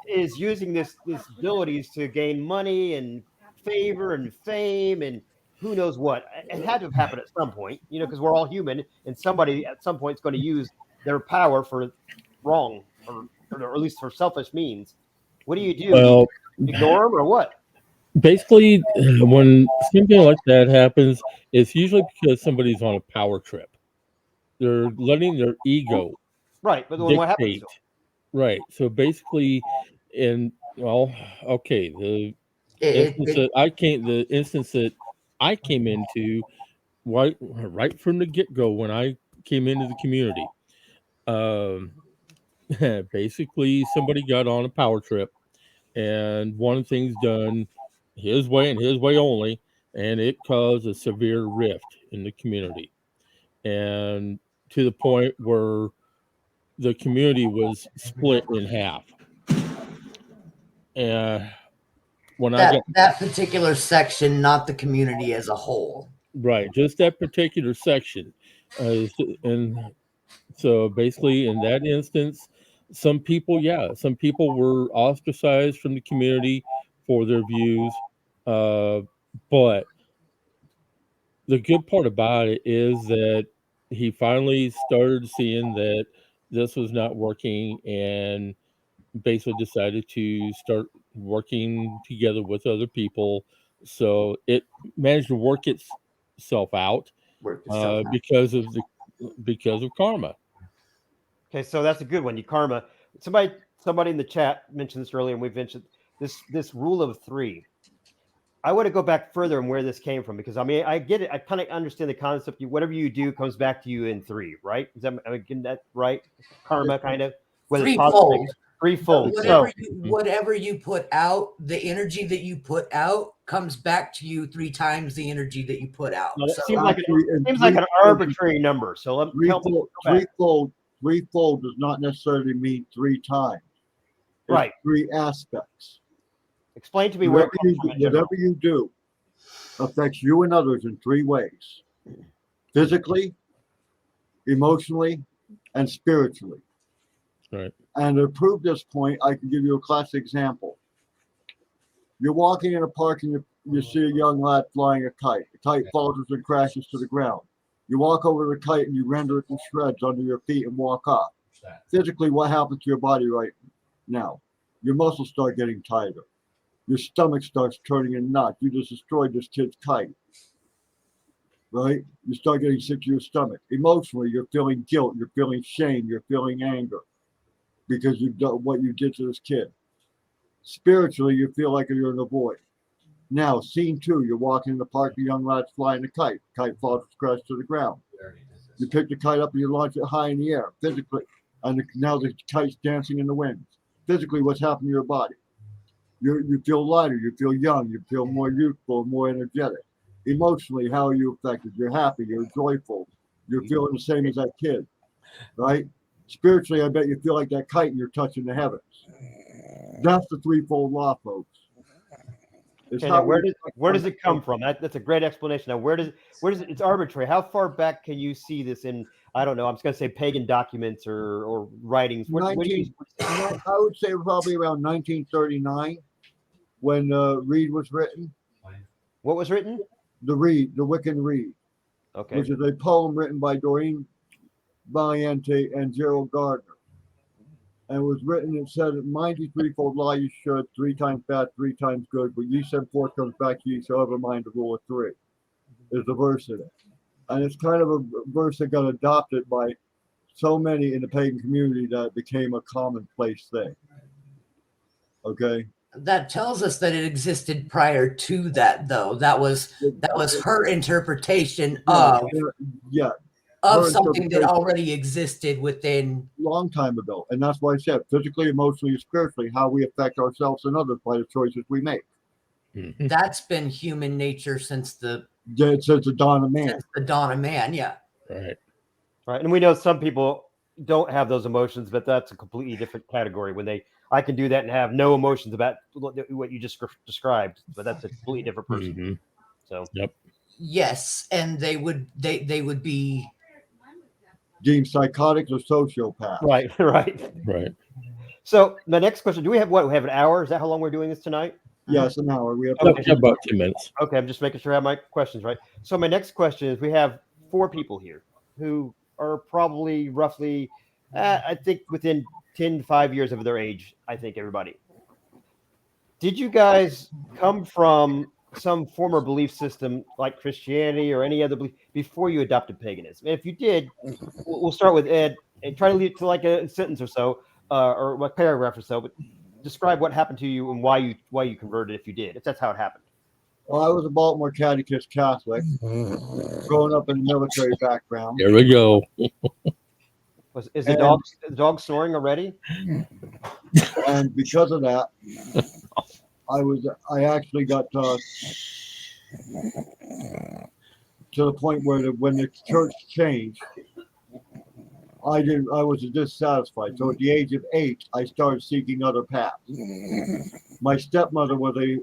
is using these abilities to gain money and favor and fame and who knows what. It had to have happened at some point, because we're all human, and somebody at some point is going to use their power for wrong or at least for selfish means. What do you do? Well, ignore them or what? Basically, when something like that happens, it's usually because somebody's on a power trip. They're letting their ego right, but what happens? Dictate. Right. So basically, the instance that I came into right from the get-go when I came into the community, basically somebody got on a power trip and wanted things done his way and his way only, and it caused a severe rift in the community, and to the point where the community was split in half. And when that particular section, not the community as a whole, right, just that particular section, and so basically in that instance, some people were ostracized from the community for their views, but the good part about it is that he finally started seeing that this was not working and basically decided to start working together with other people. So it managed to work itself out because of karma. Okay, so that's a good one. Karma. Somebody in the chat mentioned this earlier, and we've mentioned this rule of three. I want to go back further and where this came from, because I get it. I kind of understand the concept. Whatever you do comes back to you in three, right? Am I getting that right? Karma, kind of. Threefold. Whatever you put out, the energy that you put out comes back to you 3 times the energy that you put out. Well, it seems like an arbitrary number. So threefold does not necessarily mean 3 times. It's right. 3 aspects. Explain to me whatever you do, affects you and others in 3 ways: physically, emotionally, and spiritually. Right. And to prove this point, I can give you a classic example. You're walking in a park and you see a young lad flying a kite. The kite falters and crashes to the ground. You walk over to the kite and you render it to shreds under your feet and walk off. Physically, what happens to your body right now? Your muscles start getting tighter. Your stomach starts turning in knots. You just destroyed this kid's kite. Right? You start getting sick to your stomach. Emotionally, you're feeling guilt. You're feeling shame. You're feeling anger because you've done what you did to this kid. Spiritually, you feel like you're in a void. Now, scene 2, you're walking in the park, a young lad's flying a kite. Kite falls, crashes to the ground. You pick the kite up and you launch it high in the air, physically. And now the kite's dancing in the wind. Physically, what's happened to your body? You feel lighter, you feel young, you feel more youthful, more energetic. Emotionally, how are you affected? You're happy, you're joyful, you're feeling the same as that kid, right? Spiritually, I bet you feel like that kite and you're touching the heavens. That's the threefold law, folks. Okay, now where does it come from? That's a great explanation. Now, where does it? It's arbitrary. How far back can you see this in? I don't know. I'm just going to say pagan documents or writings. I would say probably around 1939 when Reed was written. What was written? The Wiccan Reed. Okay. Which is a poem written by Doreen Valiente and Gerald Gardner. And it was written, it said, mind you threefold law you should, 3 times bad, 3 times good, but ye send forth comes back to ye, so ever mind the rule of 3. There's a verse in it. And it's kind of a verse that got adopted by so many in the pagan community that it became a commonplace thing. Okay? That tells us that it existed prior to that, though. That was her interpretation of something that already existed within. Long time ago. And that's why I said physically, emotionally, and spiritually, how we affect ourselves and others by the choices we make. Mm-hmm. That's been human nature since the dawn of man. Since the dawn of man, yeah. Right. Right. And we know some people don't have those emotions, but that's a completely different category. When I can do that and have no emotions about what you just described, but that's a completely different person. Mm-hmm. So yep. Yes, and they would be deemed psychotic or sociopath. Right. So the next question: do we have an hour? Is that how long we're doing this tonight? Yes, an hour. We have about 10 minutes. Okay, I'm just making sure I have my questions right. So my next question is: we have 4 people here who are probably roughly, I think, within 10 to 5 years of their age. I think everybody. Did you guys come from some former belief system like Christianity or any other belief before you adopted paganism? And if you did, we'll start with Ed and try to lead it to like a sentence or so, or a paragraph or so. But describe what happened to you and why you converted, if you did, if that's how it happened. Well, I was a Baltimore Catechist Catholic, growing up in a military background. There we go. Is the dog snoring already? And because of that, I actually got to the point where when the church changed, I was dissatisfied. So at the age of 8, I started seeking other paths. My stepmother was a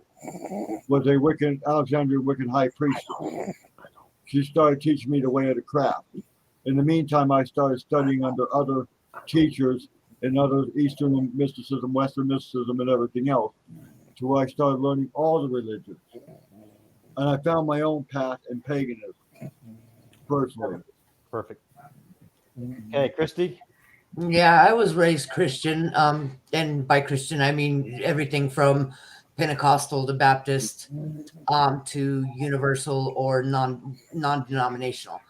Wiccan, Alexandrian Wiccan high priestess. She started teaching me the way of the craft. In the meantime, I started studying under other teachers in other Eastern mysticism, Western mysticism, and everything else, to where I started learning all the religions. And I found my own path in paganism, personally. Perfect. Okay, Christy? Yeah, I was raised Christian. And by Christian, I mean everything from Pentecostal to Baptist, to universal or non-denominational.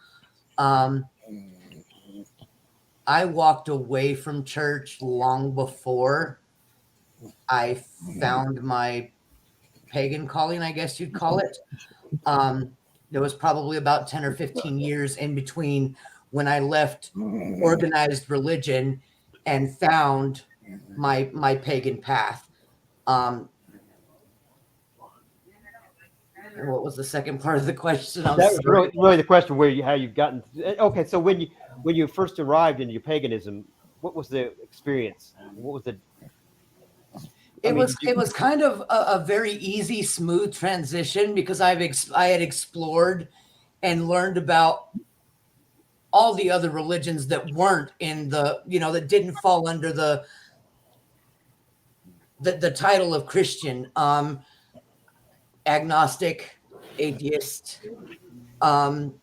I walked away from church long before I found my pagan calling, I guess you'd call it. There was probably about 10 or 15 years in between when I left organized religion and found my pagan path. What was the second part of the question? That was really the question how you've gotten. Okay, so when you first arrived into your paganism, what was the experience? What was the? It was kind of a very easy, smooth transition because I had explored and learned about all the other religions that weren't in the, that didn't fall under the title of Christian, agnostic, atheist, doing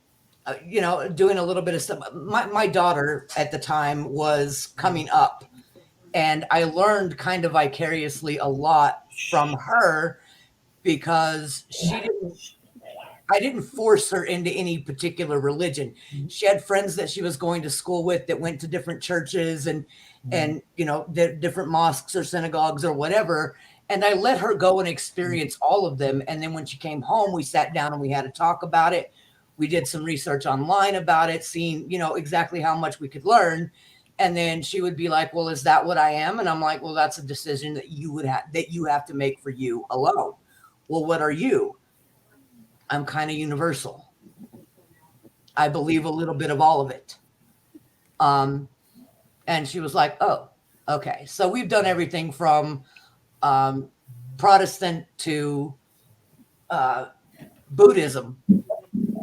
a little bit of stuff. My daughter at the time was coming up, and I learned kind of vicariously a lot from her because I didn't force her into any particular religion. She had friends that she was going to school with that went to different churches and different mosques or synagogues or whatever. And I let her go and experience all of them. And then when she came home, we sat down and we had a talk about it. We did some research online about it, seeing, exactly how much we could learn. And then she would be like, well, is that what I am? And I'm like, well, that's a decision that you have to make for you alone. Well, what are you? I'm kind of universal. I believe a little bit of all of it. And she was like, oh, okay. So we've done everything from Protestant to Buddhism.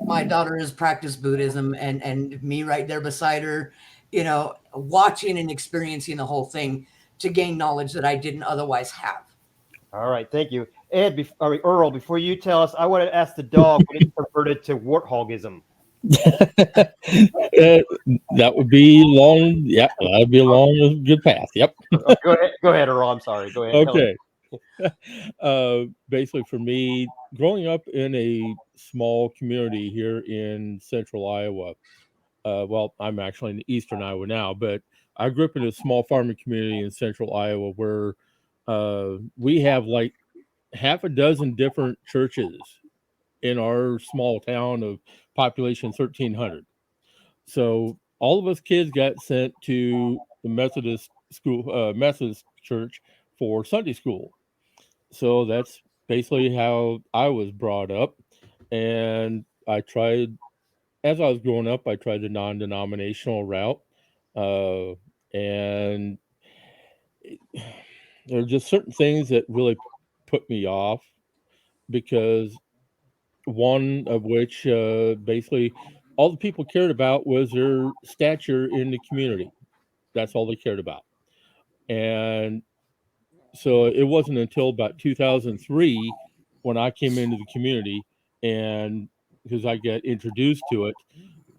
My daughter has practiced Buddhism, and me right there beside her, watching and experiencing the whole thing to gain knowledge that I didn't otherwise have. All right, thank you. Ed, Earl, before you tell us, I want to ask the dog when it's converted to warthogism. That would be long. Yeah, that would be a long, good path. Yep. Go ahead, Earl. I'm sorry. Go ahead. Okay. Basically, for me, growing up in a small community here in central Iowa, well, I'm actually in eastern Iowa now, but I grew up in a small farming community in central Iowa where we have like half a dozen different churches in our small town of population 1,300. So all of us kids got sent to the Methodist school, Methodist church for Sunday school. So that's basically how I was brought up. And I tried, as I was growing up, I tried the non-denominational route. And there are just certain things that really put me off, because one of which basically all the people cared about was their stature in the community. That's all they cared about. And so it wasn't until about 2003 when I came into the community, and because I got introduced to it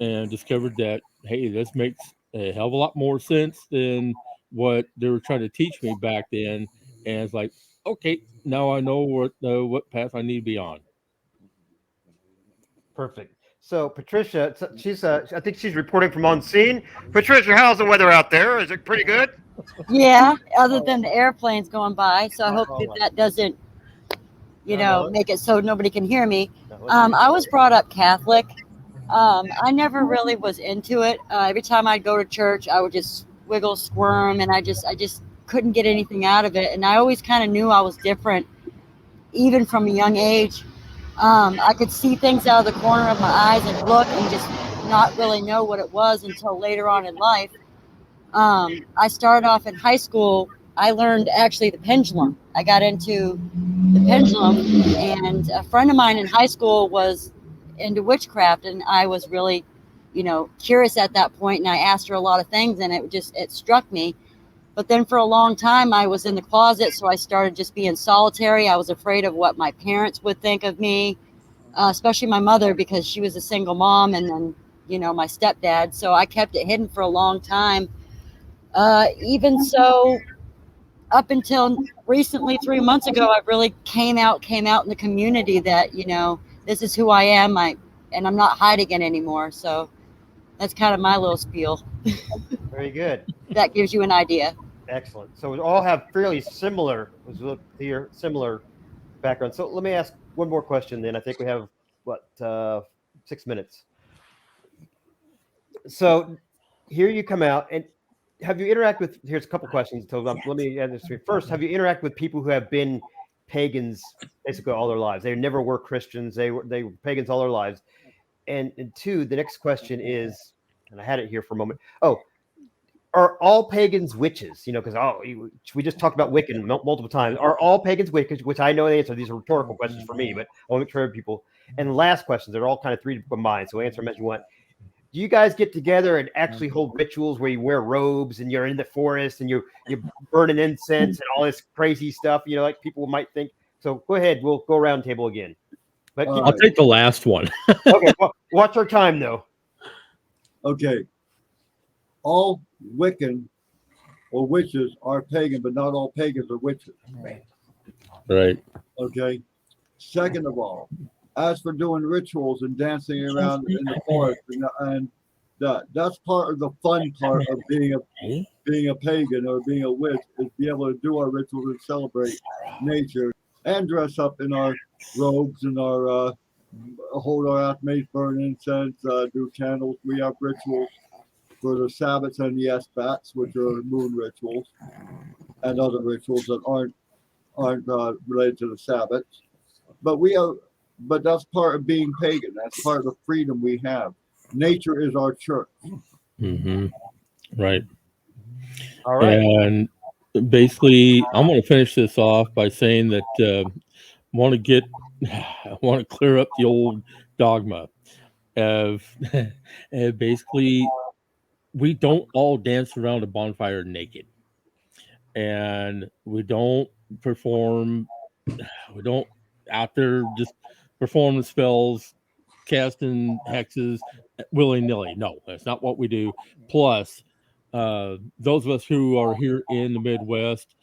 and discovered that, hey, this makes a hell of a lot more sense than what they were trying to teach me back then. And it's like, okay, now I know what path I need to be on. Perfect. So Patricia, she's I think she's reporting from on scene. Patricia, how's the weather out there? Is it pretty good? Yeah, other than the airplanes going by. So I hope that doesn't, make it so nobody can hear me. I was brought up Catholic. I never really was into it. Every time I'd go to church, I would just wiggle, squirm, and I just couldn't get anything out of it. And I always kind of knew I was different, even from a young age. I could see things out of the corner of my eyes and look and just not really know what it was until later on in life. I started off in high school. I learned actually the pendulum. I got into the pendulum, and a friend of mine in high school was into witchcraft, and I was really, curious at that point, and I asked her a lot of things, and it struck me. But then for a long time, I was in the closet, so I started just being solitary. I was afraid of what my parents would think of me, especially my mother, because she was a single mom, and then, my stepdad. So I kept it hidden for a long time. Even so, up until recently, 3 months ago, I really came out in the community that, this is who I am, and I'm not hiding it anymore. So that's kind of my little spiel. Very good. That gives you an idea. Excellent. So we all have fairly similar background. So let me ask one more question then. I think we have 6 minutes. So here you come out, and have you interacted with, here's a couple questions. So let me add this. First, have you interacted with people who have been pagans basically all their lives? They never were Christians. They were pagans all their lives. And two, the next question is, and I had it here for a moment. Oh, are all pagans witches? You know, because we just talked about Wiccan multiple times. Are all pagans witches? Which I know the answer. These are rhetorical questions for me, but I want to make sure people. And last questions, they're all kind of three combined. So answer them as you want. Do you guys get together and actually hold rituals where you wear robes and you're in the forest and you're burning incense and all this crazy stuff? You know, like people might think. So go ahead. We'll go around table again. But I'll take the last one. Okay. Watch our time though. Okay. All Wiccan or witches are pagan, but not all pagans are witches. Right. Okay. Second of all, as for doing rituals and dancing around in the forest, and that's part of the fun part of being a pagan or being a witch, is be able to do our rituals and celebrate nature and dress up in our robes and our hold our atmates, burn incense, do candles. We have rituals for the Sabbats and the Esbats, which are moon rituals, and other rituals that aren't related to the Sabbats. But that's part of being pagan. That's part of the freedom we have. Nature is our church. Mm-hmm. Right. All right. And basically, I'm going to finish this off by saying that I want to clear up the old dogma of basically we don't all dance around a bonfire naked, and we don't out there just performing spells, casting hexes willy-nilly. No, that's not what we do. Plus, those of us who are here in the Midwest,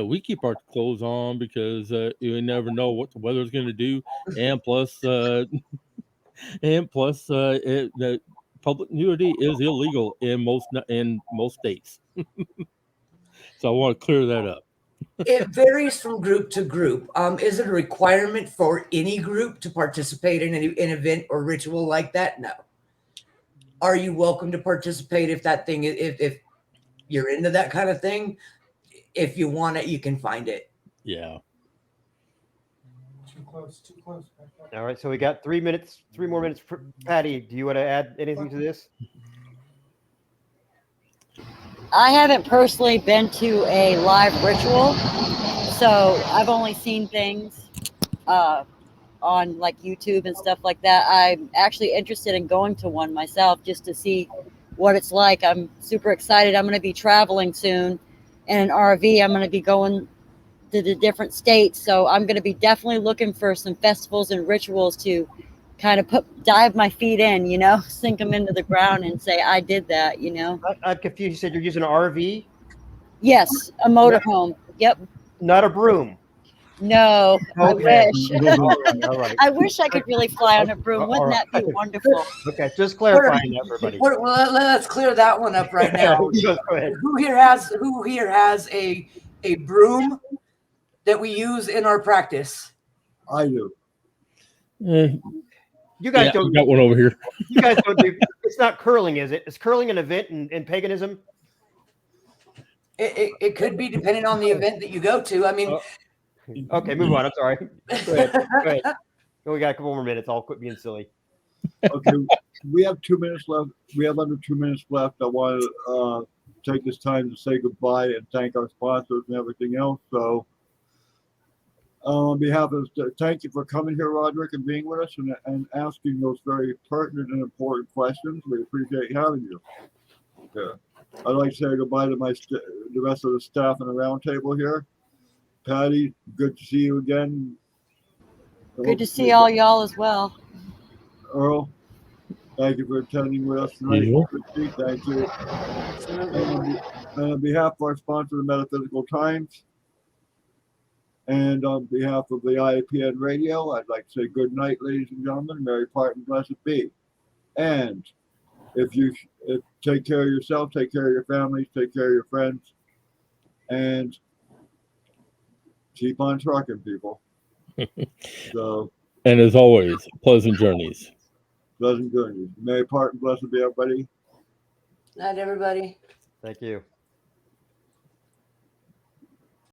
we keep our clothes on because you never know what the weather's going to do, and plus, the public nudity is illegal in most states. So I want to clear that up. It varies from group to group. Is it a requirement for any group to participate in an event or ritual like that? No. Are you welcome to participate if you're into that kind of thing? If you want it, you can find it. Yeah. Too close. All right. So we got 3 minutes, 3 more minutes. Patty, do you want to add anything to this? I haven't personally been to a live ritual, so I've only seen things on like YouTube and stuff like that. I'm actually interested in going to one myself just to see what it's like. I'm super excited. I'm going to be traveling soon in an RV. I'm going to be going to the different states, so I'm going to be definitely looking for some festivals and rituals to kind of dive my feet in, sink them into the ground and say, I did that, I'm confused. You said you're using an RV? Yes, a motorhome. Yep. Not a broom. No, Okay. I wish. All right. I wish I could really fly on a broom. Wouldn't that be wonderful? Okay, just clarifying that for everybody. Well, let's clear that one up right now. Go ahead. Who here has a broom that we use in our practice? I do. You guys don't. Got one over here. You guys don't do. It's not curling, is it? Is curling an event in paganism? It could be, depending on the event that you go to. I mean. Okay, move on. I'm sorry. Go ahead. We got a couple more minutes. I'll quit being silly. Okay, we have 2 minutes left. We have under 2 minutes left. I want to take this time to say goodbye and thank our sponsors and everything else. So, on behalf of, thank you for coming here, Roderick, and being with us and asking those very pertinent and important questions. We appreciate having you. Okay. I'd like to say goodbye to the rest of the staff and the roundtable here. Patty, good to see you again. Good to see all y'all as well. Earl, thank you for attending with us tonight. Thank you. And on behalf of our sponsor, the Metaphysical Times, and on behalf of the IAPN Radio, I'd like to say good night, ladies and gentlemen. Merry part and blessed be. And if take care of yourself, take care of your families, take care of your friends, and keep on trucking, people. So, and as always, pleasant journeys. Pleasant journeys. Merry part and blessed be, everybody. Night, everybody. Thank you.